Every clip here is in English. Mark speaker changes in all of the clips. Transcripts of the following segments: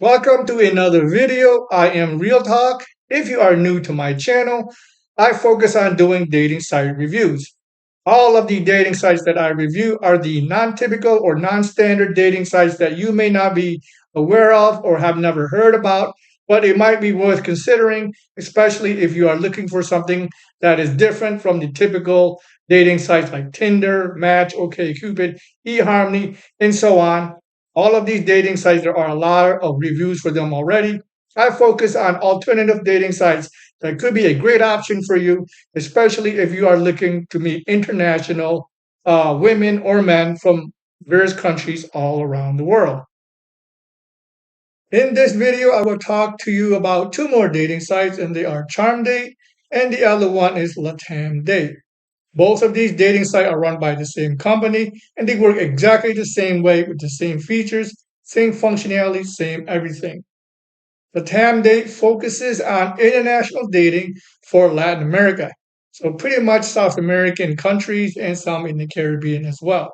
Speaker 1: Welcome to another video. I am Real Talk. If you are new to my channel, I focus on doing dating site reviews. All of the dating sites that I review are the non-typical or non-standard dating sites that you may not be aware of or have never heard about, but it might be worth considering, especially if you are looking for something that is different from the typical dating sites like Tinder, Match, OkCupid, eHarmony, and so on. All of these dating sites, there are a lot of reviews for them already. I focus on alternative dating sites that could be a great option for you, especially if you are looking to meet international women or men from various countries all around the world. In this video, I will talk to you about two more dating sites, and they are CharmDate, and the other one is LatamDate. Both of these dating sites are run by the same company, and they work exactly the same way with the same features, same functionality, same everything. The TAM date focuses on international dating for Latin America, so pretty much South American countries and some in the Caribbean as well.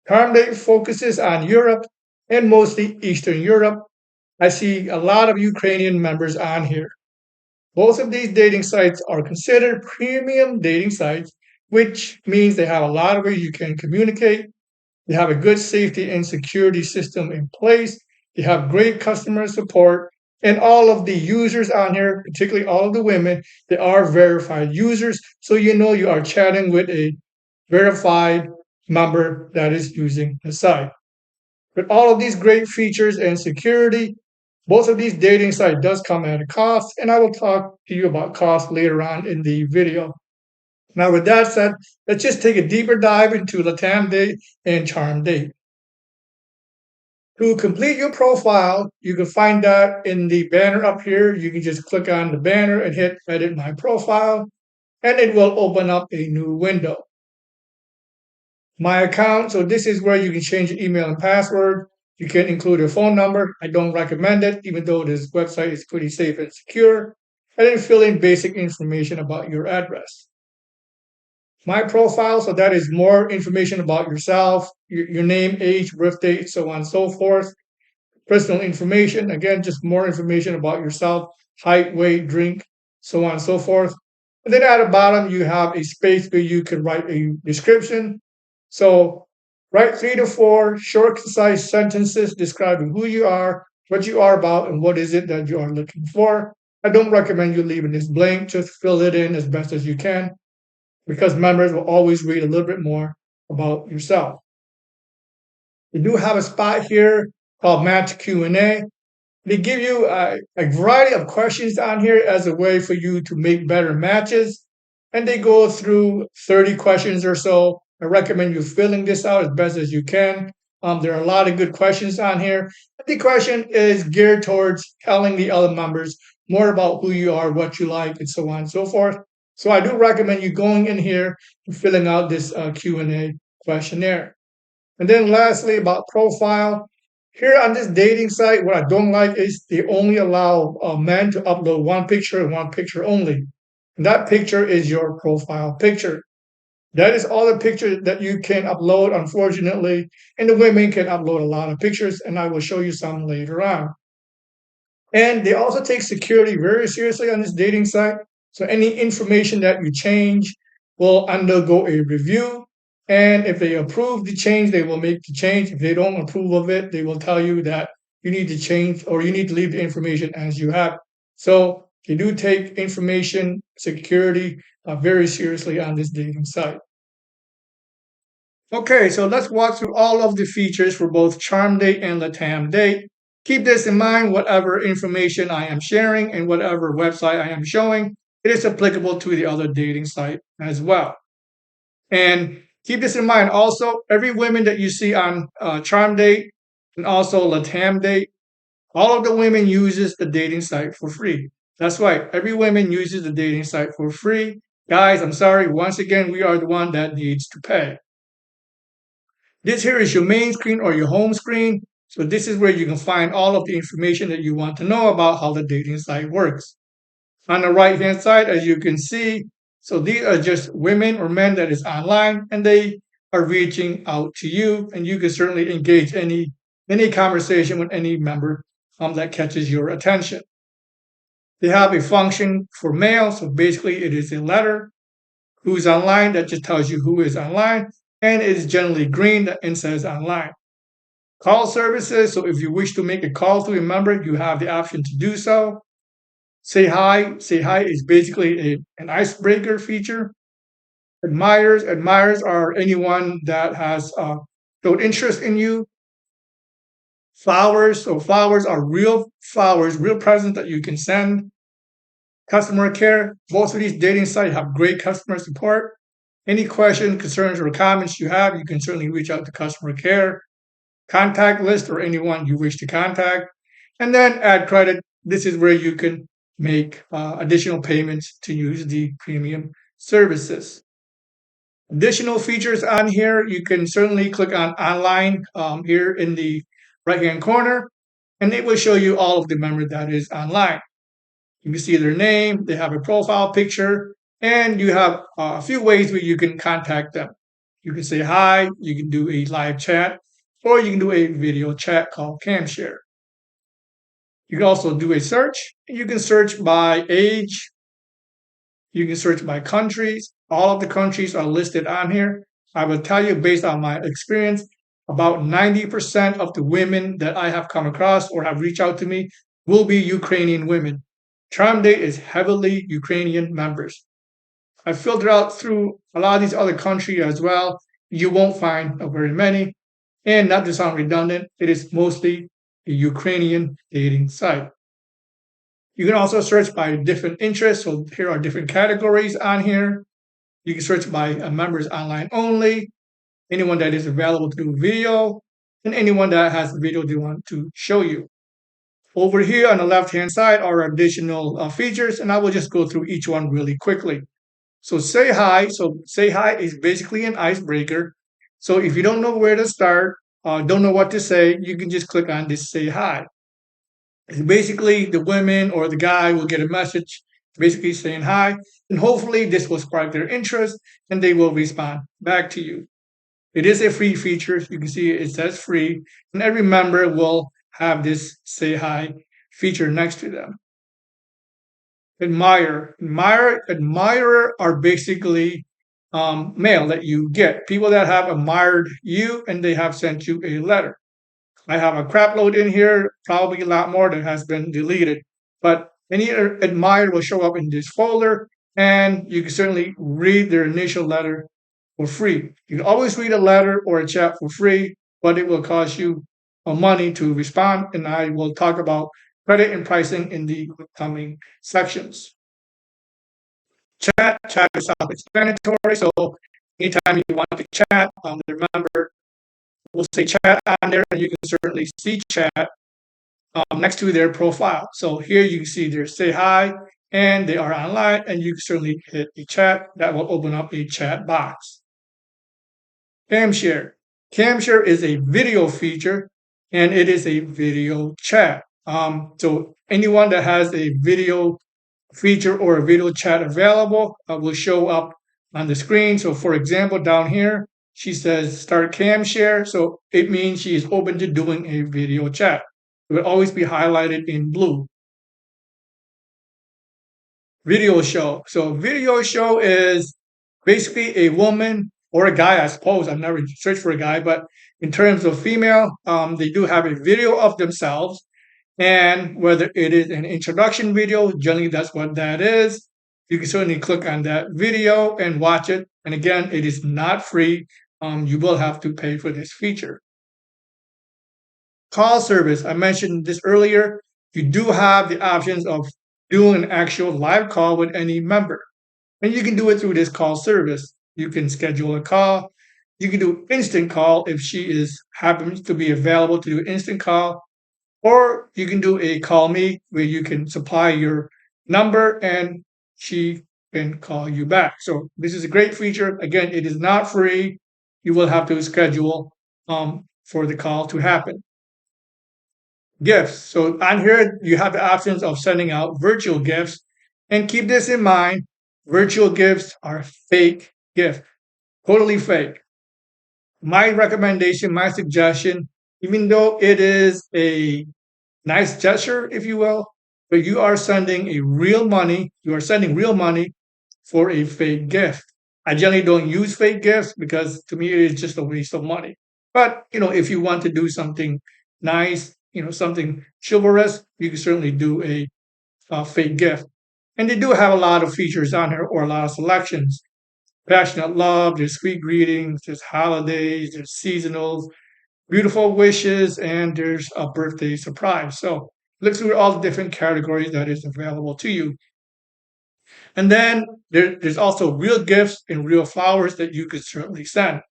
Speaker 1: CharmDate focuses on Europe and mostly Eastern Europe. I see a lot of Ukrainian members on here. Both of these dating sites are considered premium dating sites, which means they have a lot of ways you can communicate. They have a good safety and security system in place. They have great customer support. And all of the users on here, particularly all of the women, they are verified users. So you know you are chatting with a verified member that is using the site. With all of these great features and security, both of these dating sites does come at a cost, and I will talk to you about cost later on in the video. Now, with that said, let's just take a deeper dive into LatamDate and CharmDate. To complete your profile, you can find that in the banner up here. You can just click on the banner and hit Edit My Profile, and it will open up a new window. My account, so this is where you can change your email and password. You can include a phone number. I don't recommend it, even though this website is pretty safe and secure. And then fill in basic information about your address. My profile, so that is more information about yourself, your name, age, birth date, so on and so forth. Personal information, again, just more information about yourself, height, weight, drink, so on and so forth. And then at the bottom, you have a space where you can write a description. So write 3 to 4 short, concise sentences describing who you are, what you are about, and what is it that you are looking for. I don't recommend you leaving this blank. Just fill it in as best as you can, because members will always read a little bit more about yourself. We do have a spot here called Match Q&A. They give you a variety of questions on here as a way for you to make better matches. And they go through 30 questions or so. I recommend you filling this out as best as you can. There are a lot of good questions on here. The question is geared towards telling the other members more about who you are, what you like, and so on and so forth. So I do recommend you going in here and filling out this Q&A questionnaire. And then lastly, about profile. Here on this dating site, what I don't like is they only allow men to upload one picture and one picture only. And that picture is your profile picture. That is all the pictures that you can upload, unfortunately. And the women can upload a lot of pictures, and I will show you some later on. And they also take security very seriously on this dating site. So any information that you change will undergo a review. And if they approve the change, they will make the change. If they don't approve of it, they will tell you that you need to change or you need to leave the information as you have. So they do take information security very seriously on this dating site. Okay, so let's walk through all of the features for both CharmDate and LatamDate. Keep this in mind, whatever information I am sharing and whatever website I am showing, it is applicable to the other dating site as well. And keep this in mind also, every woman that you see on CharmDate and also LatamDate, all of the women uses the dating site for free. That's right, every woman uses the dating site for free. Guys, I'm sorry, once again, we are the one that needs to pay. This here is your main screen or your home screen. So this is where you can find all of the information that you want to know about how the dating site works. On the right hand side, as you can see, so these are just women or men that is online and they are reaching out to you, and you can certainly engage any any conversation with any member that catches your attention. They have a function for mail, so basically it is a letter. Who's online, that just tells you who is online, and it is generally green and says online. Call services, so if you wish to make a call to a member, you have the option to do so. Say hi. Say hi is basically an icebreaker feature. Admirers are anyone that has showed interest in you. Flowers, so flowers are real flowers, real presents that you can send. Customer care, most of these dating sites have great customer support. Any questions, concerns, or comments you have, you can certainly reach out to customer care. Contact list or anyone you wish to contact. And then add credit. This is where you can make additional payments to use the premium services. Additional features on here, you can certainly click on online here in the right hand corner, and it will show you all of the members that is online. You can see their name, they have a profile picture, and you have a few ways where you can contact them. You can say hi, you can do a live chat, or you can do a video chat called CamShare. You can also do a search. You can search by age. You can search by countries. All of the countries are listed on here. I will tell you based on my experience, about 90% of the women that I have come across or have reached out to me will be Ukrainian women. CharmDate is heavily Ukrainian members. I filtered out through a lot of these other countries as well. You won't find very many. And not to sound redundant, it is mostly a Ukrainian dating site. You can also search by different interests. So here are different categories on here. You can search by members online only, anyone that is available to do video, and anyone that has a video they want to show you. Over here on the left-hand side are additional features, and I will just go through each one really quickly. So say hi. So say hi is basically an icebreaker. So if you don't know where to start, don't know what to say, you can just click on this say hi. Basically, the women or the guy will get a message basically saying hi, and hopefully this will spark their interest and they will respond back to you. It is a free feature. You can see it says free, and every member will have this say hi feature next to them. Admirer are basically mail that you get. People that have admired you and they have sent you a letter. I have a crap load in here, probably a lot more that has been deleted. But any admired will show up in this folder, and you can certainly read their initial letter for free. You can always read a letter or a chat for free, but it will cost you money to respond, and I will talk about credit and pricing in the coming sections. Chat is self-explanatory, so anytime you want to chat, remember, we'll say chat on there, and you can certainly see chat next to their profile. So here you can see their say hi, and they are online, and you can certainly hit a chat. That will open up a chat box. CamShare. CamShare is a video feature, and it is a video chat. So anyone that has a video feature or a video chat available will show up on the screen. So for example, down here, she says start CamShare. So it means she is open to doing a video chat. It will always be highlighted in blue. Video show. So video show is basically a woman or a guy, I suppose. I've never searched for a guy, but in terms of female, they do have a video of themselves. And whether it is an introduction video, generally that's what that is. You can certainly click on that video and watch it. And again, it is not free. You will have to pay for this feature. Call service. I mentioned this earlier. You do have the options of doing an actual live call with any member. And you can do it through this call service. You can schedule a call. You can do instant call if she happens to be available to do instant call. Or you can do a call me where you can supply your number and she can call you back. So this is a great feature. Again, it is not free. You will have to schedule for the call to happen. Gifts. So on here, you have the options of sending out virtual gifts. And keep this in mind, virtual gifts are fake gifts, totally fake. My recommendation, my suggestion, even though it is a nice gesture, if you will, but you are sending real money for a fake gift. I generally don't use fake gifts because to me it is just a waste of money. But if you want to do something nice, something chivalrous, you can certainly do a fake gift. And they do have a lot of features on here or a lot of selections. Passionate love, there's sweet greetings, there's holidays, there's seasonals, beautiful wishes, and there's a birthday surprise. So look through all the different categories that is available to you. And then there's also real gifts and real flowers that you could certainly send.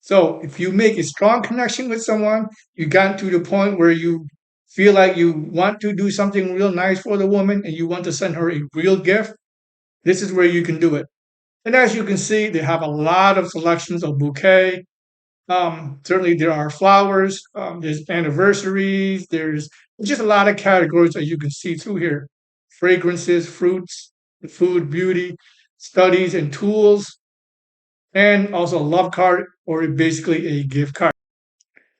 Speaker 1: So if you make a strong connection with someone, you got to the point where you feel like you want to do something real nice for the woman and you want to send her a real gift, this is where you can do it. And as you can see, they have a lot of selections of bouquet. Certainly, there are flowers, there's anniversaries, there's just a lot of categories that you can see through here: fragrances, fruits, food, beauty, studies, and tools, and also a love card or basically a gift card.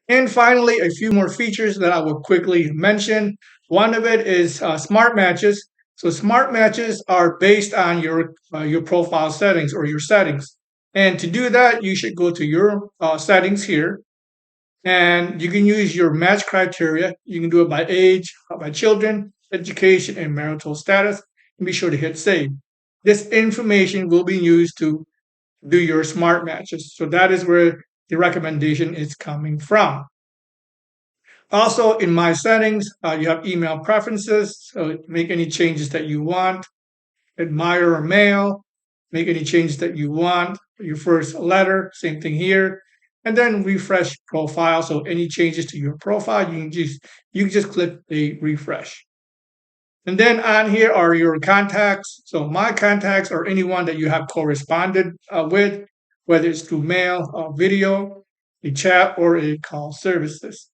Speaker 1: And finally, a few more features that I will quickly mention. One of it is smart matches. So smart matches are based on your profile settings or your settings. And to do that, you should go to your settings here, and you can use your match criteria. You can do it by age, by children, education, and marital status. And be sure to hit save. This information will be used to do your smart matches. So that is where the recommendation is coming from. Also, in my settings, you have email preferences. So make any changes that you want. Admire or mail, make any changes that you want. Your first letter, same thing here. And then refresh profile. So any changes to your profile, you can just click a refresh. And then on here are your contacts. So my contacts are anyone that you have corresponded with, whether it's through mail, video, a chat, or a call services.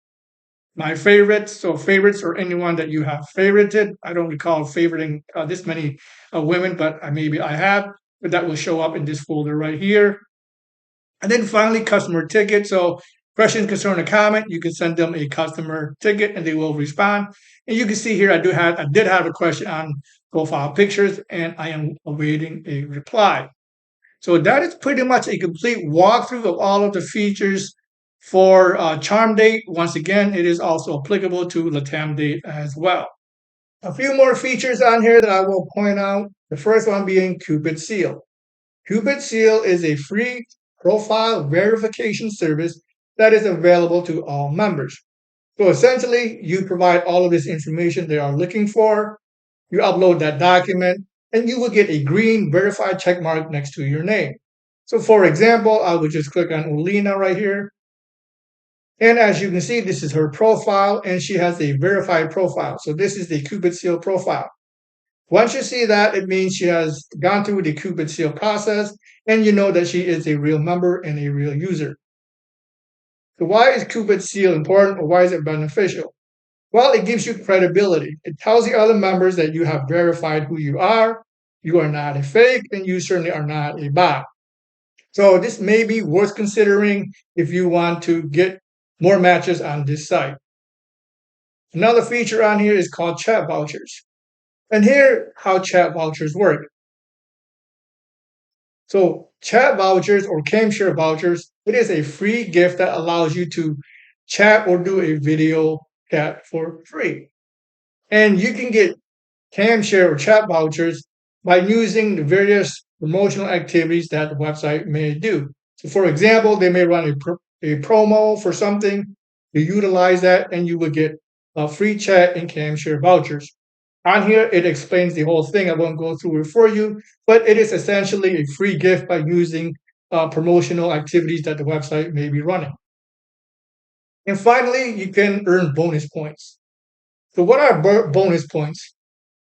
Speaker 1: My favorites, so favorites are anyone that you have favorited. I don't recall favoriting this many women, but maybe I have. But that will show up in this folder right here. And then finally, customer ticket. So question, concern, or comment, you can send them a customer ticket and they will respond. And you can see here, I did have a question on profile pictures, and I am awaiting a reply. So that is pretty much a complete walkthrough of all of the features for CharmDate. Once again, it is also applicable to LatamDate as well. A few more features on here that I will point out. The first one being Cupid Seal. Cupid Seal is a free profile verification service that is available to all members. So essentially, you provide all of this information they are looking for, you upload that document, and you will get a green verified check mark next to your name. So for example, I would just click on Olena right here. And as you can see, this is her profile, and she has a verified profile. So this is the Cupid Seal profile. Once you see that, it means she has gone through the Cupid Seal process, and you know that she is a real member and a real user. So why is Cupid Seal important, or why is it beneficial? Well, it gives you credibility. It tells the other members that you have verified who you are not a fake, and you certainly are not a bot. So this may be worth considering if you want to get more matches on this site. Another feature on here is called chat vouchers. And here, how chat vouchers work. So chat vouchers or camshare vouchers, it is a free gift that allows you to chat or do a video chat for free. And you can get camshare or chat vouchers by using the various promotional activities that the website may do. So for example, they may run a promo for something, you utilize that, and you will get a free chat and camshare vouchers. On here, it explains the whole thing. I won't go through it for you, but it is essentially a free gift by using promotional activities that the website may be running. And finally, you can earn bonus points. So what are bonus points?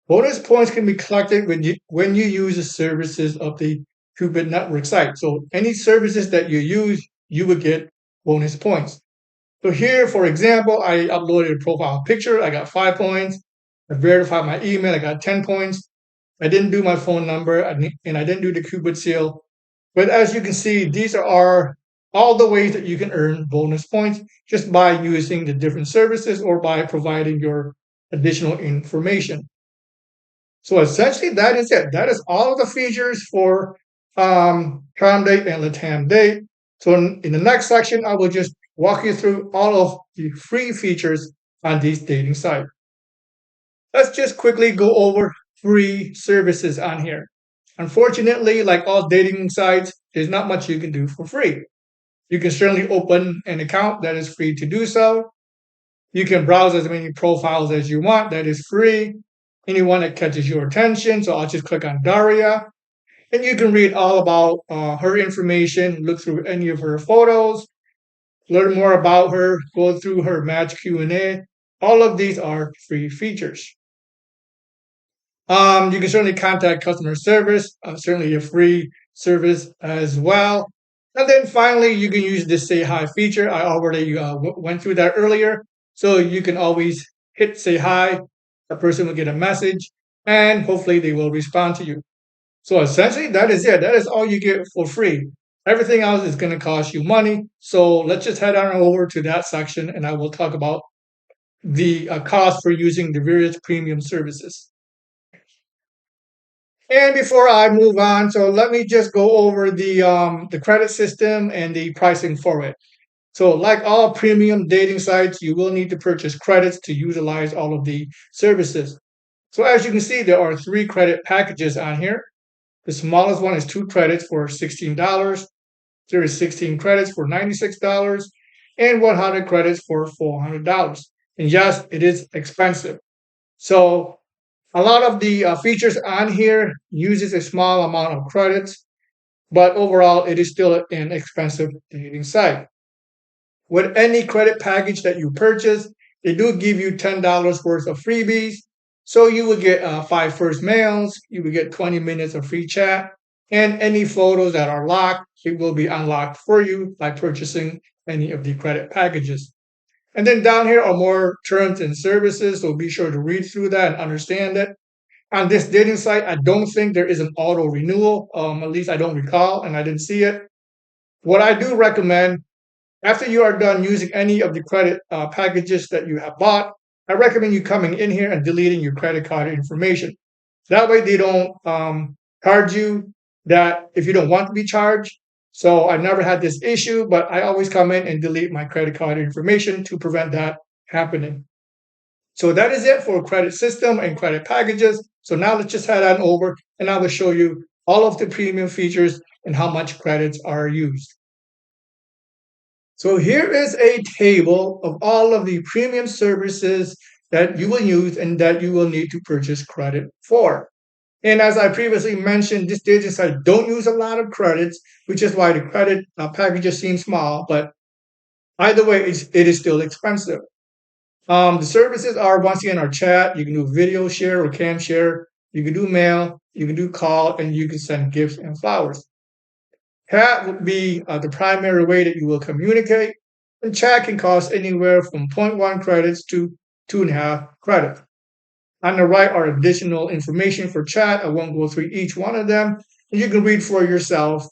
Speaker 1: Bonus points can be collected when you use the services of the Cupid network site. So any services that you use, you will get bonus points. So here, for example, I uploaded a profile picture. I got 5 points. I verified my email. I got 10 points. I didn't do my phone number, and I didn't do the Cupid seal. But as you can see, these are all the ways that you can earn bonus points just by using the different services or by providing your additional information. So essentially, that is it. That is all of the features for CharmDate and LatamDate. So in the next section, I will just walk you through all of the free features on these dating sites. Let's just quickly go over free services on here. Unfortunately, like all dating sites, there's not much you can do for free. You can certainly open an account that is free to do so. You can browse as many profiles as you want, that is free. Anyone that catches your attention, so I'll just click on Daria. And you can read all about her information, look through any of her photos, learn more about her, go through her match Q&A. All of these are free features. You can certainly contact customer service, certainly a free service as well. And then finally, you can use this say hi feature. I already went through that earlier. So you can always hit say hi. The person will get a message and hopefully they will respond to you. So essentially, that is it. That is all you get for free. Everything else is going to cost you money. So let's just head on over to that section and I will talk about the cost for using the various premium services. And before I move on, so let me just go over the credit system and the pricing for it. So, like all premium dating sites, you will need to purchase credits to utilize all of the services. So, as you can see, there are 3 credit packages on here. The smallest one is 2 credits for $16. There is 16 credits for $96 and 100 credits for $400. And yes, it is expensive. So a lot of the features on here uses a small amount of credits, but overall it is still an expensive dating site. With any credit package that you purchase, they do give you $10 worth of freebies. So you would get 5 first mails, you would get 20 minutes of free chat, and any photos that are locked, it will be unlocked for you by purchasing any of the credit packages. And then down here are more terms and services, so be sure to read through that and understand it. On this dating site, I don't think there is an auto renewal. At least I don't recall, and I didn't see it. What I do recommend, after you are done using any of the credit packages that you have bought, I recommend you coming in here and deleting your credit card information. That way, they don't charge you that if you don't want to be charged. So I've never had this issue, but I always come in and delete my credit card information to prevent that happening. So that is it for credit system and credit packages. So now let's just head on over and I will show you all of the premium features and how much credits are used. So here is a table of all of the premium services that you will use and that you will need to purchase credit for. And as I previously mentioned, this dating site don't use a lot of credits, which is why the credit packages seem small. But either way, it is still expensive. The services are once again our chat. You can do video share or cam share. You can do mail. You can do call, and you can send gifts and flowers. Chat would be the primary way that you will communicate, and chat can cost anywhere from 0.1 credits to 2.5 credits. On the right are additional information for chat. I won't go through each one of them. And you can read for yourself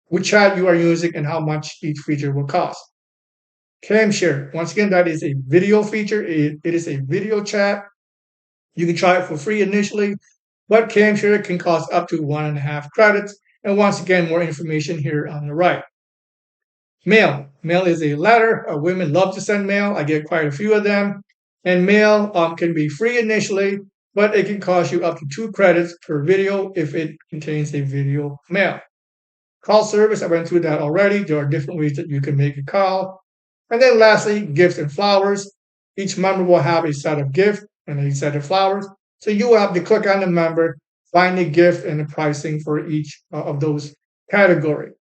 Speaker 1: which chat you are using and how much each feature will cost. Cam share. Once again, that is a video feature. It is a video chat. You can try it for free initially, but cam share can cost up to 1.5 credits. And once again, more information here on the right. Mail. Mail is a letter. Women love to send mail. I get quite a few of them. And mail can be free initially, but it can cost you up to 2 credits per video if it contains a video mail. Call service, I went through that already. There are different ways that you can make a call. And then lastly, gifts and flowers. Each member will have a set of gifts and a set of flowers. So you will have to click on the member, find the gift and the pricing for each of those categories.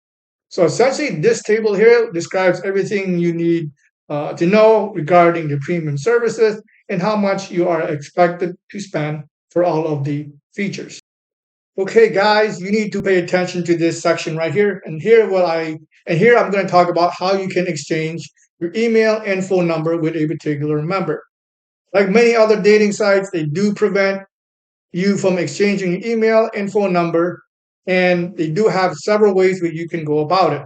Speaker 1: So essentially, this table here describes everything you need to know regarding the premium services and how much you are expected to spend for all of the features. Okay, guys, you need to pay attention to this section right here. And here I'm going to talk about how you can exchange your email and phone number with a particular member. Like many other dating sites, they do prevent you from exchanging your email and phone number, and they do have several ways that you can go about it.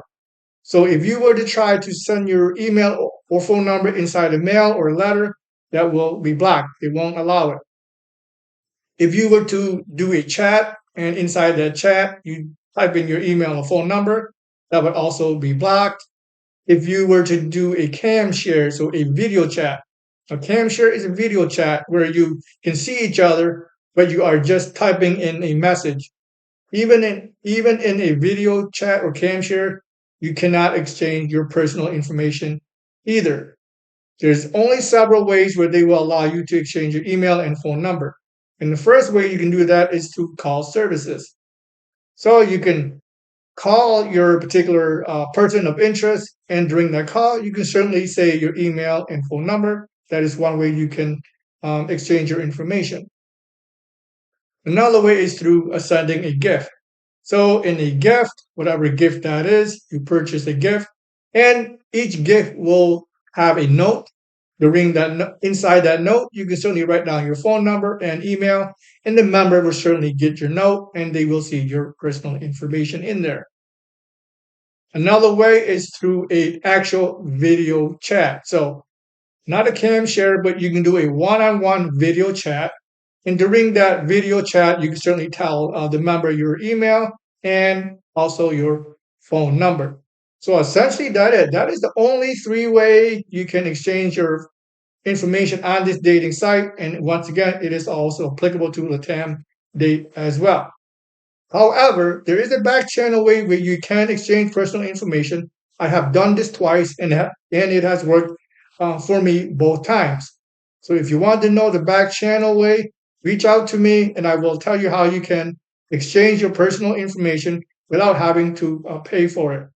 Speaker 1: So if you were to try to send your email or phone number inside a mail or a letter, that will be blocked. They won't allow it. If you were to do a chat and inside that chat you type in your email or phone number, that would also be blocked. If you were to do a cam share, so a video chat, a cam share is a video chat where you can see each other, but you are just typing in a message. Even in a video chat or cam share, you cannot exchange your personal information either. There's only several ways where they will allow you to exchange your email and phone number. And the first way you can do that is through call services. So you can call your particular person of interest, and during that call, you can certainly say your email and phone number. That is one way you can exchange your information. Another way is through sending a gift. So in a gift, whatever gift that is, you purchase a gift, and each gift will have a note. During that, inside that note, you can certainly write down your phone number and email, and the member will certainly get your note, and they will see your personal information in there. Another way is through a actual video chat. So not a cam share, but you can do a one-on-one video chat. And during that video chat, you can certainly tell the member your email and also your phone number. So essentially, that is the only three-way you can exchange your information on this dating site. And once again, it is also applicable to LatamDate as well. However, there is a back channel way where you can exchange personal information. I have done this twice, and it has worked for me both times. So if you want to know the back channel way, reach out to me, and I will tell you how you can exchange your personal information without having to pay for it.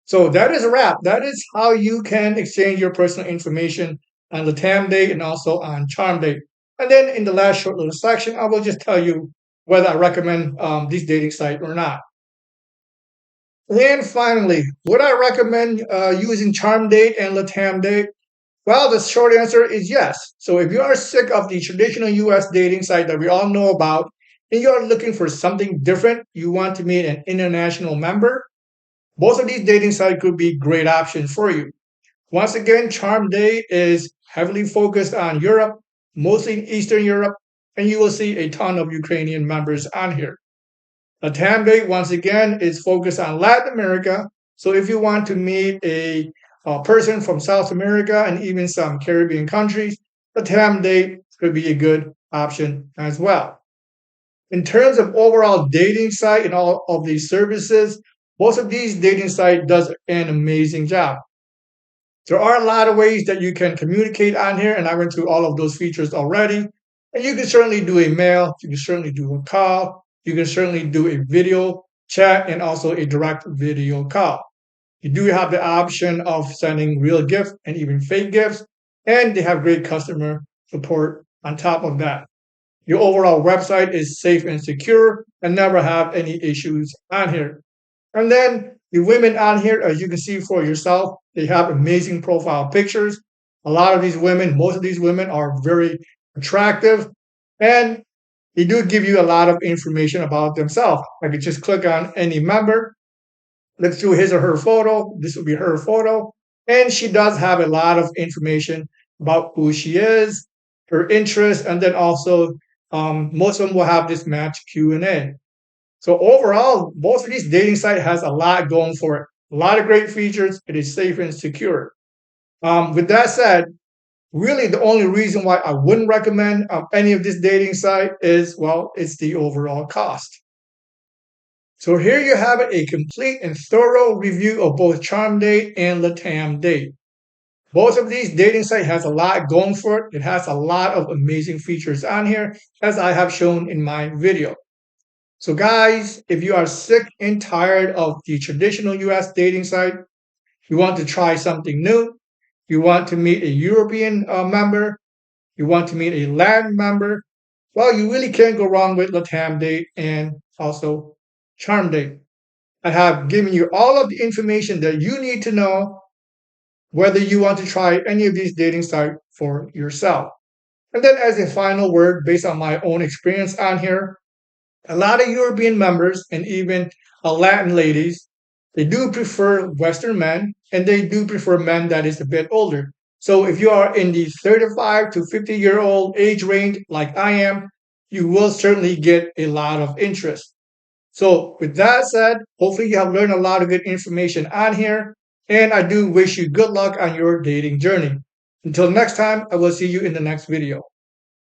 Speaker 1: So that is a wrap. That is how you can exchange your personal information on LatamDate and also on CharmDate. And then in the last short little section, I will just tell you whether I recommend this dating site or not. And finally, would I recommend using CharmDate and LatamDate? Well, the short answer is yes. So if you are sick of the traditional US dating site that we all know about, and you are looking for something different, you want to meet an international member, both of these dating sites could be great options for you. Once again, CharmDate is heavily focused on Europe, mostly in Eastern Europe, and you will see a ton of Ukrainian members on here. LatamDate, once again, is focused on Latin America. So if you want to meet a person from South America and even some Caribbean countries, LatamDate could be a good option as well. In terms of overall dating site and all of these services, most of these dating sites does an amazing job. There are a lot of ways that you can communicate on here, and I went through all of those features already. And you can certainly do a mail, you can certainly do a call, you can certainly do a video chat, and also a direct video call. You do have the option of sending real gifts and even fake gifts, and they have great customer support on top of that. Your overall website is safe and secure and never have any issues on here. And then the women on here, as you can see for yourself, they have amazing profile pictures. A lot of these women, most of these women are very attractive, and they do give you a lot of information about themselves. I could just click on any member, look through his or her photo. This will be her photo. And she does have a lot of information about who she is, her interests, and then also most of them will have this match Q&A. So overall, most of these dating sites has a lot going for it. A lot of great features. It is safe and secure. With that said, really the only reason why I wouldn't recommend any of this dating site is, well, it's the overall cost. So here you have it, a complete and thorough review of both CharmDate and LatamDate. Both of these dating sites has a lot going for it. It has a lot of amazing features on here, as I have shown in my video. So guys, if you are sick and tired of the traditional US dating site, you want to try something new, you want to meet a European member, you want to meet a Latin member, well, you really can't go wrong with LatamDate and also CharmDate. I have given you all of the information that you need to know whether you want to try any of these dating sites for yourself. And then as a final word, based on my own experience on here, a lot of European members and even Latin ladies, They do prefer Western men, and they do prefer men that is a bit older. So if you are in the 35 to 50-year-old age range, like I am, you will certainly get a lot of interest. So with that said, hopefully you have learned a lot of good information on here, and I do wish you good luck on your dating journey. Until next time, I will see you in the next video.